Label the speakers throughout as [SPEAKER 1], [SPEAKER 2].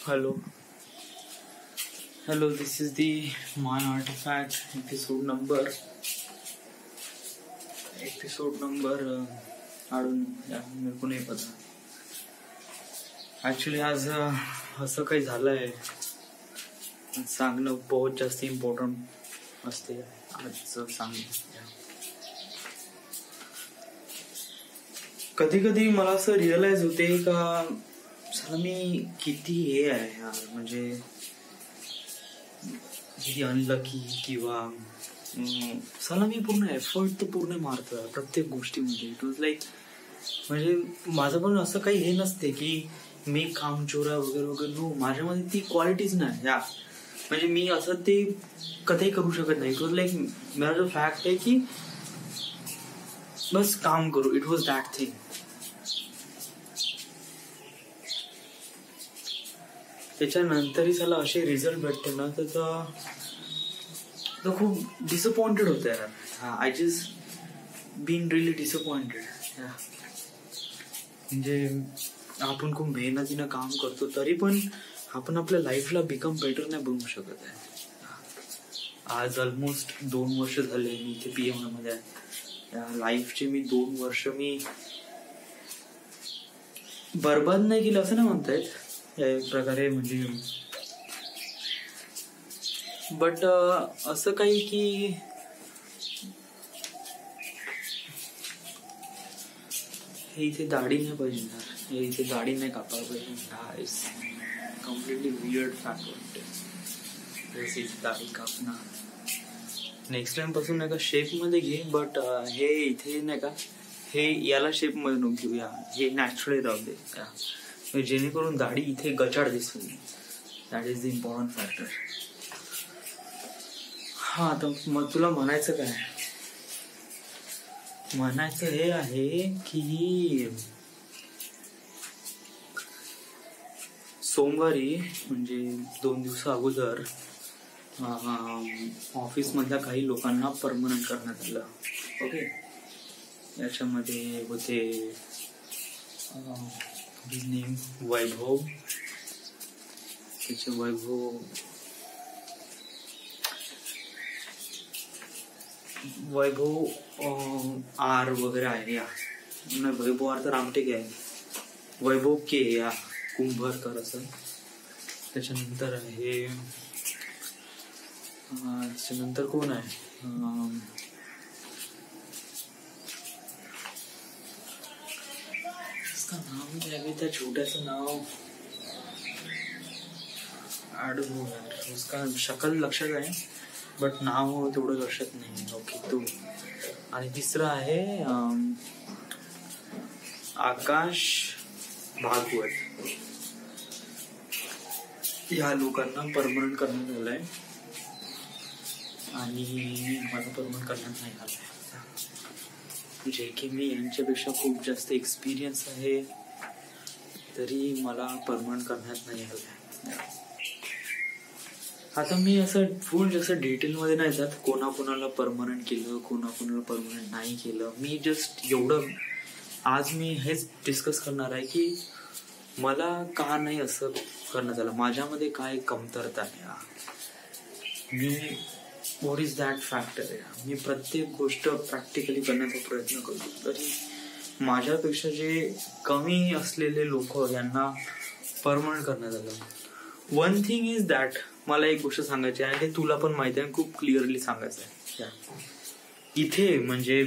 [SPEAKER 1] Hello, hello. This is the My Artifact episode number. I don't know. मेरे को नहीं पता. Actually आज असं काही झालंय सांगणं बहुत जास्त इम्पॉर्टंट असते. आजचं सांगणं कधी कधी मला असं रिअलाइज होते का चला मी किती हे आहे यार, म्हणजे किती अनलकी किंवा चला मी पूर्ण एफर्ट तर पूर्ण मारतोय प्रत्येक गोष्टीमध्ये. इट वॉज लाईक म्हणजे माझं पण असं काही हे नसते की मी कामचोरा वगैरे वगैरे. नो, माझ्यामध्ये ती क्वालिटीज नाही या, म्हणजे मी असं ते कधीही करू शकत नाही. इट वॉज लाईक मेरा जो फॅक्ट आहे की बस काम करू. It was that thing. त्याच्यानंतरही त्याला असे रिझल्ट भेटते ना तर खूप डिसअपॉइंटेड होतं यार. I just been really disappointed. म्हणजे आपण खूप मेहनतीनं काम करतो तरी पण आपण आपल्या लाईफला बिकम बेटर नाही बनवू शकत आहे. आज ऑलमोस्ट 2 वर्ष झाले मी इथे पीएम मध्ये आहे. लाईफचे मी 2 वर्ष मी बरबाद नाही केलं असं नाही म्हणता येत या एक प्रकारे, म्हणजे बट असं काही की हे इथे दाढी नाही पाहिजे ना, हे इथे दाढी नाही कापायला पाहिजे. हा इज कम्प्लिटली वियर्ड फॅक्ट वाटते. इथे दाढी कापणार नेक्स्ट टाइम पासून नाही का शेप मध्ये घे, बट हे इथे नाही का हे याला शेप मध्ये नको घेऊया, हे नॅचरली राहू दे जेणेकरून दाढी इथे गचाड दिसू. That is the important factor. हा, तर मग तुला म्हणायचं काय? म्हणायचं हे आहे की सोमवारी म्हणजे 2 दिवसा अगोदर ऑफिस मधल्या काही लोकांना परमनंट करण्यात आलं. ओके, याच्यामध्ये होते नेम वैभव, त्याचे वैभव आर वगैरे आहे. या नाही, वैभव आर तर रामटेक आहे. वैभव के या कुंभरकर असं. त्याच्यानंतर आहे त्याच्यानंतर कोण आहे नाव काय, त्या छोट्याचं नाव आडू यार, उसका शकल लक्षात आहे बट नाव तेवढं लक्षात नाही. ओके, तू. आणि तिसरं आहे आकाश भागवत. या लोकांना परमनंट करण्यात आलंय आणि मला परमनंट करण्यात नाही आलंय, जे की मी यांच्यापेक्षा खूप जास्त एक्सपिरियन्स आहे तरी मला परमनंट करण्यात नाही आलंय. आता मी असं फुल जास्त डिटेलमध्ये नाही जात कोणाकोणाला परमनंट केलं, कोणाकोणाला परमनंट नाही केलं. मी जस्ट एवढं आज मी हेच डिस्कस करणार आहे की मला का नाही असं करण्यात आलं, माझ्यामध्ये काय कमतरता आहे. Me what is that factor आहे. मी प्रत्येक गोष्ट प्रॅक्टिकली करण्याचा प्रयत्न करतो तरी माझ्यापेक्षा जे कमी असलेले लोक यांना परमनंट करण्यात आलं. वन थिंग इज दॅट, मला एक गोष्ट सांगायची आहे आणि तुला पण माहिती आहे, खूप क्लिअरली सांगायचं आहे. इथे म्हणजे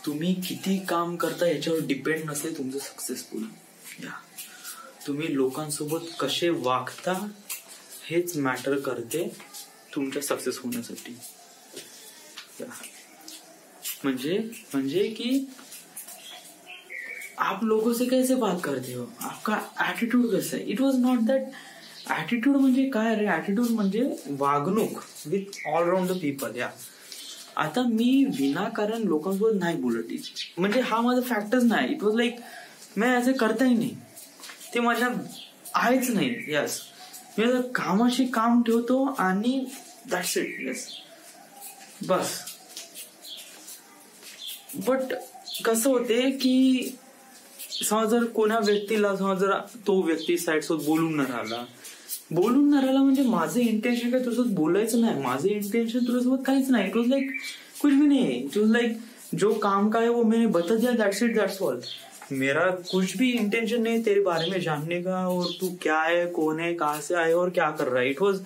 [SPEAKER 1] तुम्ही किती काम करता याच्यावर डिपेंड नसते तुमचं सक्सेसफुल. तुम्ही लोकांसोबत कसे वागता हेच मॅटर करते तुमच्या सक्सेस होण्यासाठी. म्हणजे कि आप लोगों से कैसे बात करते हो, आपका ऍटिट्यूड कैसा है. It was not that. Attitude म्हणजे काय रे, ऍटिट्यूड म्हणजे वागणूक with all round the people. या आता मी विनाकारण लोकांसोबत नाही बोलत, म्हणजे हा माझा फॅक्टच नाही. इट वॉज लाईक मी असं करताही नाही, ते माझ्या आहेच नाही. यस, मी कामाशी काम ठेवतो आणि that's it. Yes, bus. But कसं होते की समज जर कोणा व्यक्तीला समज जर तो व्यक्ती साईडसोबत बोलून न राहिला म्हणजे माझं इंटेन्शन काय तुझ्यासोबत बोलायचं नाही, माझं इंटेन्शन तुझ्यासोबत काहीच नाही. इट वॉज लाईक कुछ भी नहीं. इट वॉज लाइक जो काम का है वो मैंने बता दिया, दैट्स इट, दैट्स ऑल. मेरा कुछ भी इंटेंशन नहीं तेरे बारे में जानने का, और तू क्या है, कौन है, कहाँ से आए और क्या कर रहा है. इट वॉज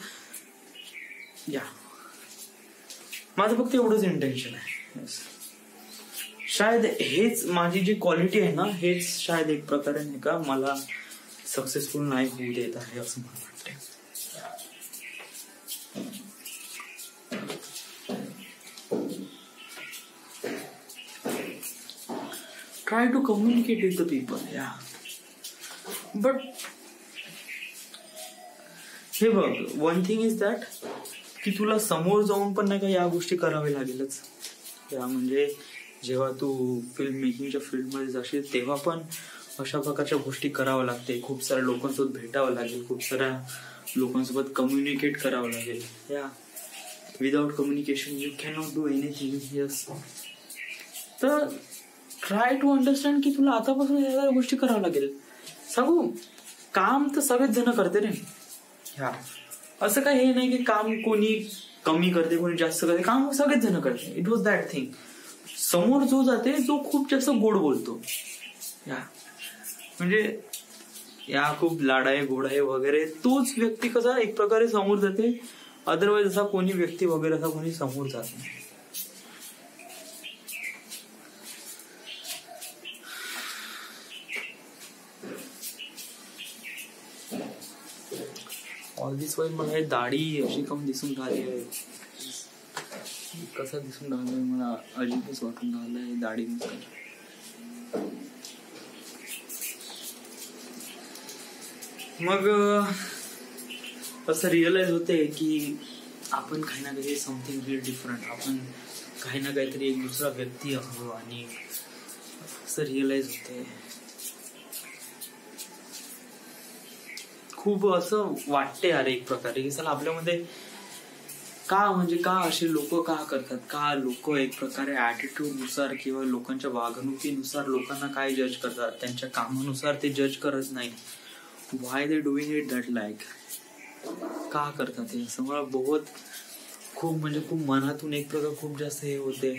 [SPEAKER 1] या माझं फक्त एवढंच इंटेन्शन आहे. शायद हेच माझी जी क्वालिटी आहे ना, हेच शायद एक प्रकारे नाही का मला सक्सेसफुल नाही होऊ देत आहे असं मला वाटतं. Try to communicate with the people, yeah. But हे बघ, वन थिंग इज दॅट की तुला समोर जाऊन पण नाही का या गोष्टी कराव्या लागेलच. या म्हणजे जेव्हा तू फिल्म मेकिंगच्या फील्डमध्ये जाशील तेव्हा पण अशा प्रकारच्या गोष्टी कराव्या लागते. खूप साऱ्या लोकांसोबत भेटावं लागेल, खूप साऱ्या लोकांसोबत कम्युनिकेट करावं लागेल. या without communication you can not do anything. Yes, तर ट्राय टू अंडरस्टँड की तुला आतापासून या गोष्टी करावं लागेल. सांगू, काम तर सगळेच जण करते रे. ह्या असं काही हे नाही की काम कोणी कमी करते कोणी जास्त करते, काम सगळेच जण करते. It was that thing. समोर जो जाते जो खूप जास्त गोड बोलतो, या म्हणजे या खूप लाडाय गोडाय वगैरे, तोच व्यक्ती कसा एक प्रकारे समोर जाते. अदरवाईज असा कोणी व्यक्ती वगैरे असा कोणी समोर जात नाही. ऑल दिस वाईल मला दाढी अशी कम दिसून राहिली आहे, कसा दिसून राहिलाय मला अजिबच वाटून राहिलंय दाढी. मग असं रिअलाइज होते की आपण काही ना काही समथिंग व्हेरी डिफरंट, आपण काही ना काहीतरी एक दुसरा व्यक्ती आहो, आणि असं रिअलाइज होते. खूप असं वाटते यार एक प्रकारे की चला आपल्यामध्ये का म्हणजे का असे लोक का करतात, का लोक एक प्रकारे ऍटिट्यूड नुसार किंवा लोकांच्या वागणुकीनुसार लोकांना काय जज करतात, त्यांच्या कामानुसार ते जज करत नाही. Why they doing it that like, का करतात ते असं मला बहुत खूप म्हणजे खूप मनातून एक प्रकार खूप जास्त हे होते.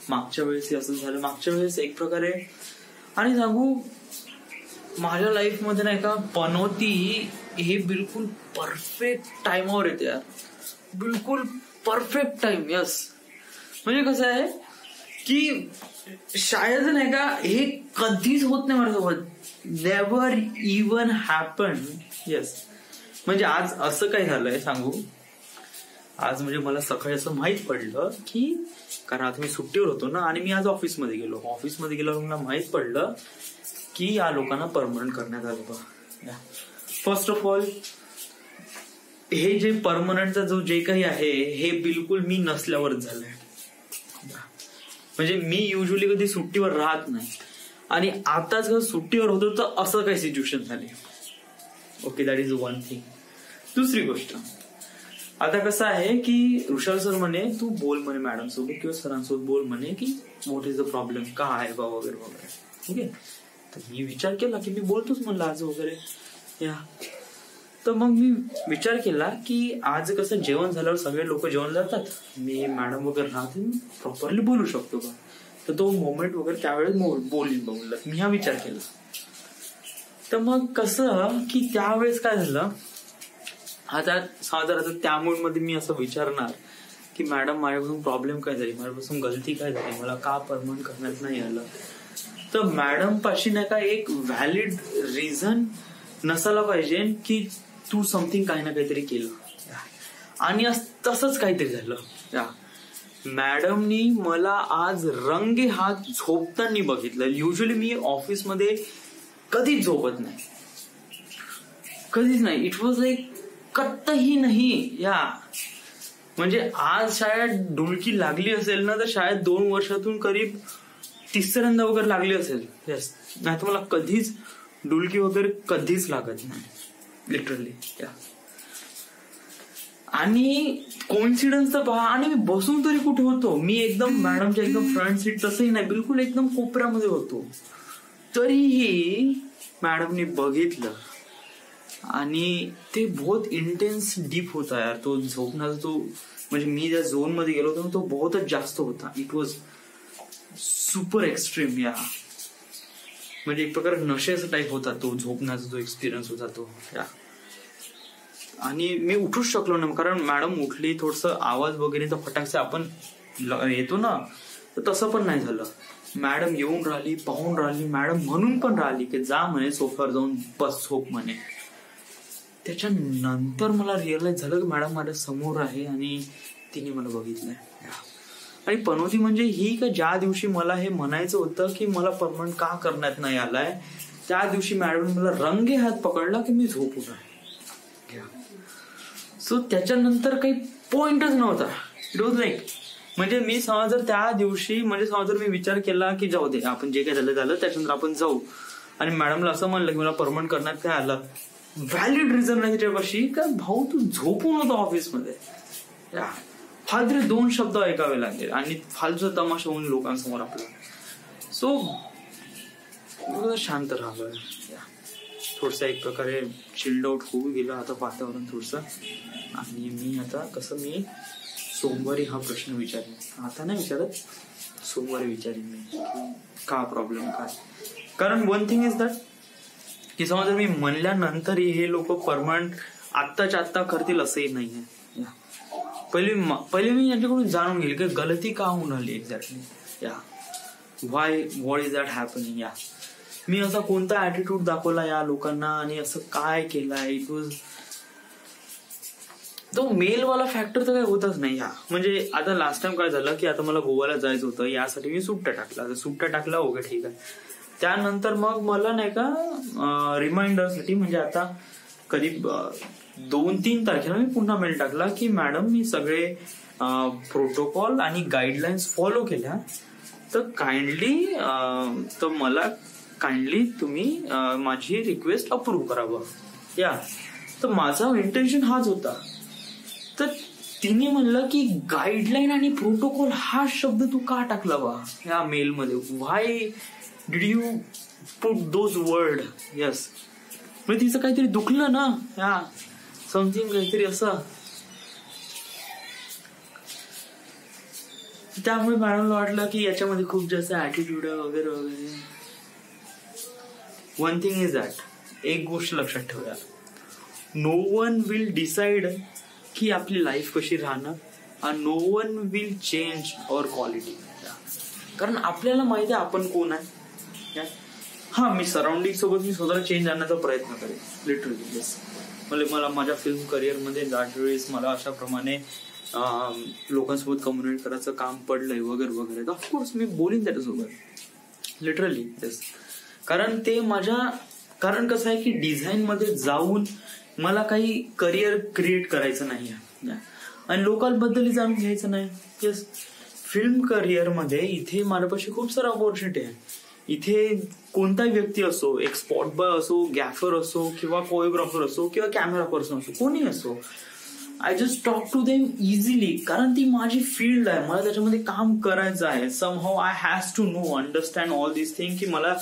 [SPEAKER 1] मागच्या वेळेस असं झालं, मागच्या वेळेस एक प्रकारे. आणि सांगू माझ्या लाईफ मध्ये नाही का पनौती हे बिलकुल परफेक्ट टाइमावर येते यार, बिलकुल परफेक्ट टाइम. यस, म्हणजे कसं आहे की शायद नाही का हे कधीच होत नाही माझ्यासोबत, नेव्हर इवन हॅपन. यस, म्हणजे आज असं काय झालंय सांगू, आज म्हणजे मला सकाळी असं माहित पडलं की, कारण आता मी सुट्टीवर होतो ना, आणि मी आज ऑफिसमध्ये गेलो मला माहित पडलं की या लोकांना परमनंट करण्यात आलं बा. फर्स्ट ऑफ ऑल हे जे परमनंटचा जो जे काही आहे हे बिलकुल मी नसल्यावरच झालंय. म्हणजे मी युजली कधी सुट्टीवर राहत नाही, आणि आताच सुट्टीवर होतो तर असं काही सिच्युएशन झाली. Okay, that is one thing. दुसरी गोष्ट, आता कसं आहे की ऋषभ सर म्हणे तू बोल म्हणे मॅडम सोबत किंवा सरांसोबत बोल म्हणे की व्हॉट इज द प्रॉब्लेम, का आहे बा वगैरे वगैरे. ओके, तर मी विचार केला की मी बोलतोच म्हणलं आज वगैरे. या तर मग मी विचार केला की आज कसं जेवण झाल्यावर सगळे लोक जेवण जातात, मी मॅडम वगैरे राहते, प्रॉपरली बोलू शकतो का, तर तो मोमेंट वगैरे त्यावेळेस बोलीन बोलला. मी हा विचार केला. तर मग कसं की त्यावेळेस काय झालं, आता साधारण त्या मूड मध्ये मी असं विचारणार की मॅडम माझ्यापासून प्रॉब्लेम काय झाली, माझ्यापासून गलती काय झाली, मला का परमनंट करण्यात नाही आलं. तर मॅडम पाशी नाही का एक व्हॅलिड रिझन नसायला पाहिजे की तू समथिंग काही ना काहीतरी केलं, आणि तसंच काहीतरी झालं. मॅडमनी मला आज रंगे हात झोपताना बघितलं. युजली मी ऑफिसमध्ये कधीच झोपत नाही, कधीच नाही. इट वॉज लाईक कत्तही नाही. या म्हणजे आज शायद डुलकी लागली असेल ना, तर शायद 2 वर्षातून करीब तिसऱ्यांदा वगैरे लागली असेल. यस, नाही तर मला कधीच डुलकी वगैरे कधीच लागत नाही लिटरली. आणि कोइन्सिडन्स तर पहा, आणि मी बसून तरी कुठे होतो, मी एकदम मॅडमच्या एकदम फ्रंट सीट तसंही नाही, बिलकुल एकदम कोपऱ्यामध्ये होतो. तरीही मॅडमने बघितलं आणि ते बहुत इंटेन्स डीप होता यार तो झोपण्याचा. तो म्हणजे मी ज्या झोन मध्ये गेलो होतो तो बहुतच जास्त होता. इट वॉज सुपर एक्स्ट्रीम या, म्हणजे एक प्रकार नशेचा टाईप होता तो झोपण्याचा जो एक्सपिरियन्स होता तो या. आणि मी उठूच शकलो ना, कारण मॅडम उठली, थोडस आवाज वगैरे तर फटाकसे आपण येतो ना, तर तसं पण नाही झालं. मॅडम येऊन राहिली, पाहून राहिली, मॅडम म्हणून पण राहिली की जा म्हणे सोफ्यावर जाऊन बस झोप म्हणे. त्याच्यानंतर मला रिअलाइज झालं की मॅडम माझ्या समोर आहे आणि तिने मला बघितलंय. आणि पनोती म्हणजे ही का ज्या दिवशी मला हे म्हणायचं होतं की मला परमनंट का करण्यात नाही आलाय, त्या दिवशी मॅडम मला रंगे हात पकडला की मी झोपून आहे. सो त्याच्यानंतर काही पॉइंटच नव्हता. इट वॉज लाईक, म्हणजे मी समज जर त्या दिवशी, म्हणजे समज जर मी विचार केला की जाऊ दे आपण जे काही झालं त्याच्यानंतर आपण जाऊ, आणि मॅडमला असं म्हणलं की मला परमनंट करण्यात काय आलं, व्हॅलिड रिझन नाही त्याच्यापाशी, का भाऊ तू झोपून होता ऑफिसमध्ये, फालतू 2 शब्द ऐकावे लागले आणि फालतूचा तमाशा होऊन लोकांसमोर आपला. सो शांत राहावं, थोडस एक प्रकारे चिल्ड आउट होऊ गेलं आता वातावरण थोडस. आणि मी आता मी सोमवारी हा प्रश्न विचारेन, आता नाही विचारत, सोमवारी विचारेन मी का प्रॉब्लेम काय. कारण वन थिंग इज दॅट की समजा मी म्हणल्यानंतरही हे लोक परमनंट आत्ताच्या आत्ता करतील असंही नाहीये. पहिले मी यांच्याकडून जाणून घेईल की गलती का होऊन आली एक्झॅक्टली, या व्हॉट इज दॅट हॅपनिंग, या मी असा कोणता ऍटिट्यूड दाखवला या लोकांना आणि असं काय केलंय. इट वॉज तो मेलवाला फॅक्टर तर काही होतच नाही. या म्हणजे आता लास्ट टाइम काय झालं की आता मला गोव्याला जायचं होतं, यासाठी मी सुट्ट्या टाकला, ओके ठीक आहे. त्यानंतर मग मला नाही का रिमाइंडरसाठी, म्हणजे आता कधी 2-3 तारखेला मी पुन्हा मेल टाकला की मॅडम मी सगळे प्रोटोकॉल आणि गाईडलाईन्स फॉलो केल्या, तर मला काइंडली तुम्ही माझी रिक्वेस्ट अप्रूव्ह करावं. या तर माझा इंटेन्शन हाच होता. तर तिने म्हणलं की गाईडलाईन आणि प्रोटोकॉल हा शब्द तू का टाकला बा या मेलमध्ये, why did you put those word. Yes, म्हणजे तिचं काहीतरी दुखलं ना, या समथिंग काहीतरी असं. त्यामुळे मॅडमला वाटलं की याच्यामध्ये खूप जास्त ऍटिट्यूड वगैरे वगैरे. वन थिंग इज दॅट, एक गोष्ट लक्षात ठेवूया, नो वन विल डिसाइड की आपली लाईफ कशी राहणार, आणि no one will change our quality. कारण आपल्याला माहिती आहे आपण कोण आहे. हा, मी सराउंडिंग सोबत मी स्वतःला चेंज आणण्याचा प्रयत्न करेन लिटरली. येस, मला माझ्या फिल्म करिअरमध्ये ज्यावेळेस मला अशा प्रमाणे लोकांसोबत कम्युनिकेट करायचं काम पडलंय वगैरे वगैरे, तर ऑफकोर्स मी बोलीन त्याच्यासोबत लिटरली. येस, कारण ते कारण कसं आहे की डिझाईन मध्ये जाऊन मला काही करिअर क्रिएट करायचं नाही आणि लोकांबद्दल जाणून घ्यायचं नाही. येस, फिल्म करिअर मध्ये इथे माझ्यापाशी खूप सारा ऑपॉर्च्युनिटी आहे. इथे कोणताही व्यक्ती असो, एक स्पॉट बॉय असो, गॅफर असो, किंवा कोरिओग्राफर असो, किंवा कॅमेरा पर्सन असो, कोणी असो, I just talk to them easily, कारण ती माझी फील्ड आहे, मला त्याच्यामध्ये काम करायचं आहे. Somehow I has to know understand all this thing, की मला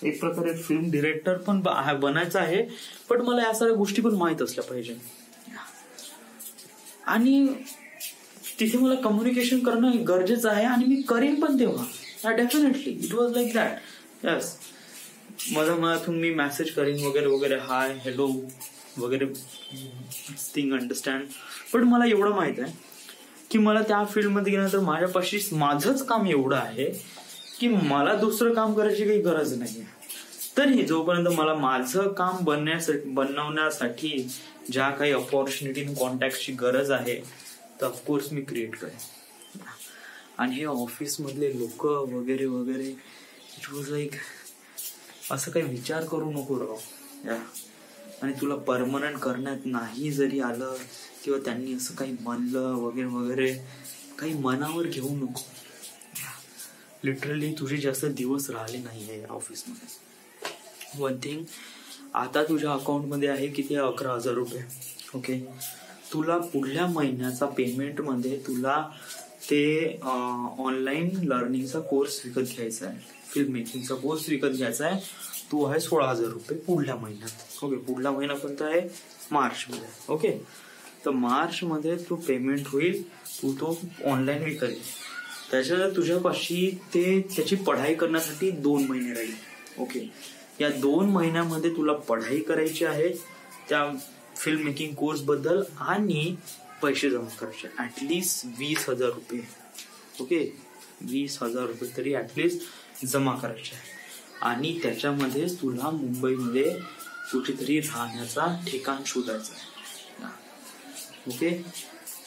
[SPEAKER 1] एक प्रकारे फिल्म डिरेक्टर पण बनायचं आहे, पण मला या सगळ्या गोष्टी पण माहित असल्या पाहिजे. आणि तिथे मला कम्युनिकेशन करणं गरजेचं आहे आणि मी करीन पण तेव्हा definitely. It was like that. Yes, मनातून मी मेसेज करीन वगैरे वगैरे, हाय हॅलो वगैरे थिंग अंडरस्टँड. पण मला एवढं माहित आहे की मला त्या फील्डमध्ये गेल्यानंतर माझ्यापाशी माझंच काम एवढं आहे की मला दुसरं काम करायची काही गरज नाही. तरी जोपर्यंत मला माझं काम बनवण्यासाठी ज्या काही अपॉर्च्युनिटी कॉन्टॅक्टची गरज आहे तर ऑफकोर्स मी क्रिएट करेन. आणि हे ऑफिस मधले लोक वगैरे वगैरे, इट वॉज लाईक असं काही विचार करू नको राव. आणि तुला परमनंट करण्यात नाही जरी आलं किंवा त्यांनी असं काही म्हणलं वगैरे वगैरे, काही मनावर घेऊ नको. लिटरली तुझे जास्त दिवस राहिले नाहीये या ऑफिसमध्ये. वन थिंग, आता तुझ्या अकाउंटमध्ये आहे किती, 11,000 रुपये. ओके, तुला पुढल्या महिन्याचा पेमेंट मध्ये तुला ते ऑनलाईन लर्निंगचा कोर्स विकत घ्यायचा आहे, फिल्म मेकिंगचा कोर्स विकत घ्यायचा आहे. तो आहे 16,000 रुपये पुढल्या महिन्यात. ओके, पुढला महिना कोणता आहे? मार्च मध्ये. ओके, तर मार्च मध्ये तो पेमेंट होईल, तू तो ऑनलाईन विकत घे. त्याच्या तुझ्यापाशी ते त्याची पढाई करण्यासाठी 2 महिने राहील. ओके, या 2 महिन्यामध्ये तुला पढाई करायची आहे त्या फिल्म मेकिंग कोर्स बद्दल आणि पैसे जमा करायचे ऍटलिस्ट 20,000 रुपये. ओके, 20,000 रुपये तरी ऍटलिस्ट जमा करायचे आहे. आणि त्याच्यामध्येच तुला मुंबईमध्ये कुठेतरी राहण्याचा ठिकाण शोधायचा आहे. ओके,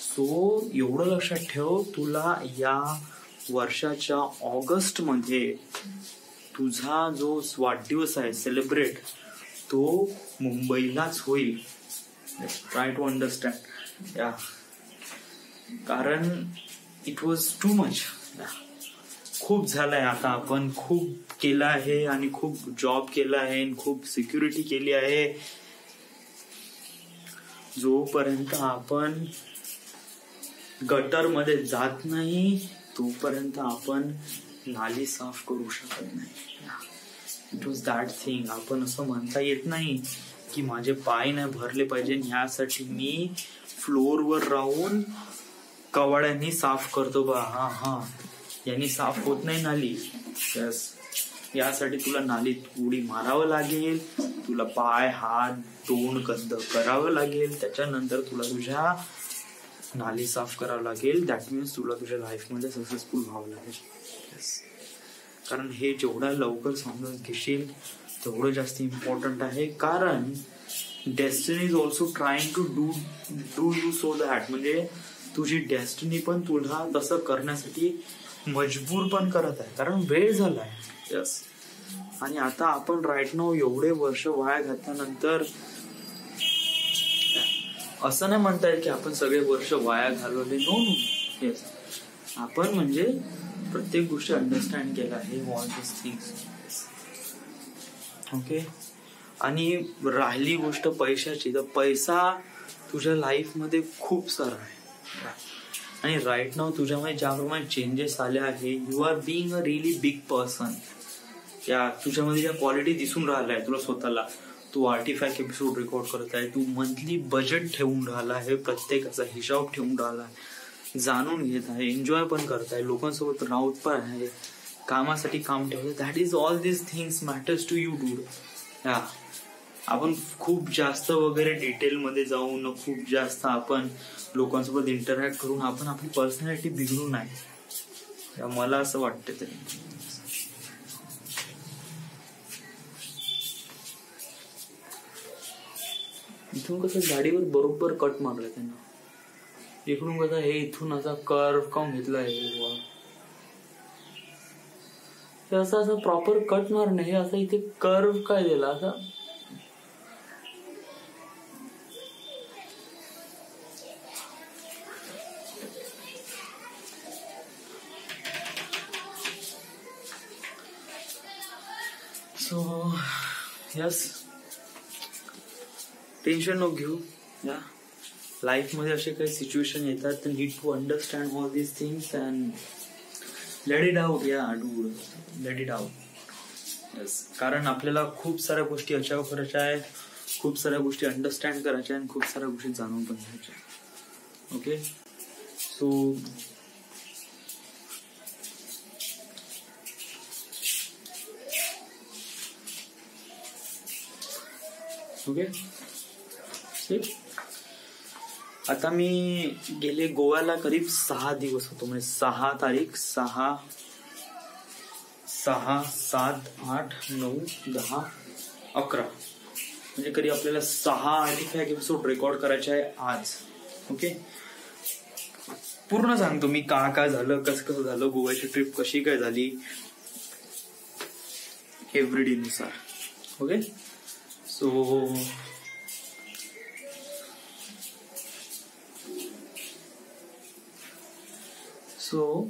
[SPEAKER 1] सो एवढं लक्षात ठेव, तुला या वर्षाच्या ऑगस्ट मध्ये तुझा जो वाढदिवस आहे सेलिब्रेट, तो मुंबईलाच होईल. ट्राय टू अंडरस्टँड या, कारण इट वॉज टू मच. खूप झालंय आता, आपण खूप केलं आहे आणि खूप जॉब केला आहे, खूप सिक्युरिटी केली आहे. जोपर्यंत आपण गटर मध्ये जात नाही तोपर्यंत आपण नाली साफ करू शकत नाही. It was that thing. आपण असं म्हणता येत नाही की माझे पाय नाही भरले पाहिजे, ह्यासाठी मी फ्लोअरवर राहून कवाड्यांनी साफ करतो बा. हा, यांनी साफ होत नाही नाली. यासाठी तुला नालीत उडी मारावं लागेल, तुला पाय हात तोंड गंद करावं लागेल, त्याच्यानंतर तुला तुझ्या नाली साफ करावं लागेल. दॅट मीन्स तुला तुझ्या लाईफमध्ये सक्सेसफुल व्हावं लागेल. कारण हे जेवढा लवकर समजून घेशील तेवढं जास्त इम्पॉर्टंट आहे. कारण destiny is also trying to do you so that. म्हणजे तुझी डेस्टिनी पण तुला तसं करण्यासाठी मजबूर पण करत आहे, कारण वेळ झालाय. यस, आणि आता आपण राईट नाव एवढे वर्ष वाया घातल्यानंतर असं नाही म्हणता येईल की आपण सगळे वर्ष वाया घालवले. नो. येस, आपण म्हणजे प्रत्येक गोष्ट अंडरस्टँड केला आहे, ऑल दिस थिंग्स. ओके, आणि राहिली गोष्ट पैशाची, तर पैसा तुझ्या लाईफ मध्ये खूप सारा आहे. आणि राईट नाव तुझ्यामध्ये ज्याप्रमाणे चेंजेस आले आहे, you are being a really big person. या तुझ्यामध्ये ज्या क्वालिटी दिसून राहिल्या तुला स्वतःला, तू 45 एपिसोड रेकॉर्ड करत आहे, तू मंथली बजेट ठेवून राहिला आहे, प्रत्येकाचा हिशोब ठेवून राहिला आहे, जाणून घेत आहे, एन्जॉय पण करत आहे, लोकांसोबत राहत पण आहे, कामासाठी काम ठेवत. That is all this things matters to you dude. या आपण खूप जास्त वगैरे डिटेलमध्ये जाऊन, खूप जास्त आपण लोकांसोबत इंटरॅक्ट करून आपण आपली पर्सनॅलिटी बिघडू नये, मला असं वाटतं. तरी इथून कसं गाडीवर बरोबर कट मारलाय त्यांना, इकडून कसं हे इथून असा कर्व काऊन घेतला आहे, असं प्रॉपर कट मारणे, हे असं इथे कर्व काय दिला असा. सो यस, टेन्शन नको घेऊ. या लाईफ मध्ये असे काही सिच्युएशन येतात, तर need to understand all these things and let it out. Yeah do let it out. Yes, कारण आपल्याला खूप साऱ्या गोष्टी अचाव करायच्या आहेत, खूप साऱ्या गोष्टी अंडरस्टँड करायच्या आणि खूप साऱ्या गोष्टी जाणून पण घ्यायच्या. ओके, सो ओके, आता मी गेले गोव्याला करीब 6 दिवस होतो. म्हणजे 6 तारीख 6, 7, 8, 9, 10, 11 म्हणजे कधी आपल्याला 6 एपिसोड रेकॉर्ड करायचे आहे आज. ओके, पूर्ण सांगतो मी काय झालं, कसं झालं, गोव्याची ट्रिप कशी काय झाली, एव्हरीडे नुसार. ओके, सो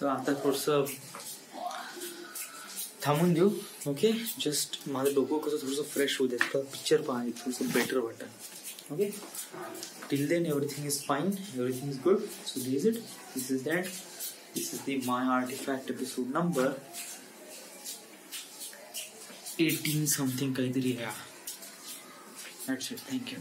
[SPEAKER 1] आता थोडस थांबून देऊ. ओके, जस्ट माझं डोकं कसं थोडंसं फ्रेश होऊ दे, पिक्चर पाहा, थोडंसं बेटर वाटत. Okay. till then everything is fine, everything is good. So this is it, this is that, this is the My Artifact episode number 18 something kaitari. Yeah, that's it. Thank you.